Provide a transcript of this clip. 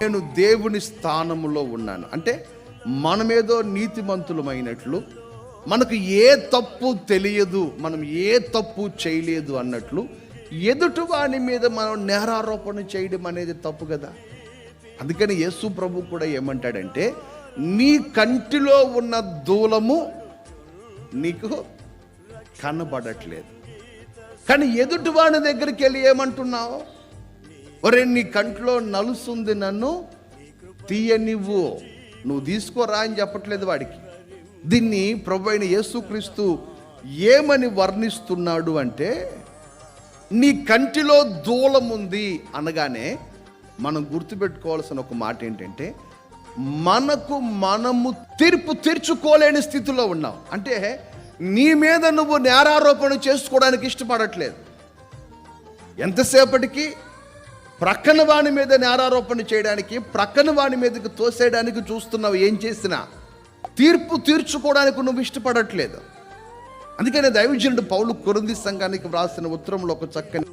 నేను దేవుని స్థానములో ఉన్నాను అంటే మనమేదో నీతిమంతులమైనట్లు, మనకు ఏ తప్పు తెలియదు, మనం ఏ తప్పు చేయలేదు అన్నట్లు ఎదుటి వాని మీద మనం నేరారోపణ చేయడం అనేది తప్పు కదా. అందుకని యేసు ప్రభు కూడా ఏమంటాడంటే, నీ కంటిలో ఉన్న దూలము నీకు కనబడట్లేదు, కానీ ఎదుటి వాని దగ్గరికి వెళ్ళి ఏమంటున్నావు, ఒరే నీ కంట్లో నలుసుంది, నన్ను తీయనివ్వు, నువ్వు తీసుకోరా అని చెప్పట్లేదు వాడికి. దీన్ని ప్రభు అయిన యేసుక్రీస్తు ఏమని వర్ణిస్తున్నాడు అంటే, నీ కంటిలో దూలం ఉంది అనగానే మనం గుర్తుపెట్టుకోవాల్సిన ఒక మాట ఏంటంటే, మనము తీర్పు తీర్చుకోలేని స్థితిలో ఉన్నాం. అంటే నీ మీద నువ్వు నేరారోపణ చేసుకోవడానికి ఇష్టపడట్లేదు, ఎంతసేపటికి ప్రక్కన వాని మీద నేరారోపణ చేయడానికి, ప్రక్కన వాని మీదకి తోసేయడానికి చూస్తున్నావు. ఏం చేసినా తీర్పు తీర్చుకోవడానికి నువ్వు ఇష్టపడట్లేదు. అందుకనే దైవజనుడు పౌలు కొరింథీ సంఘానికి వ్రాసిన ఉత్తరంలో ఒక చక్కని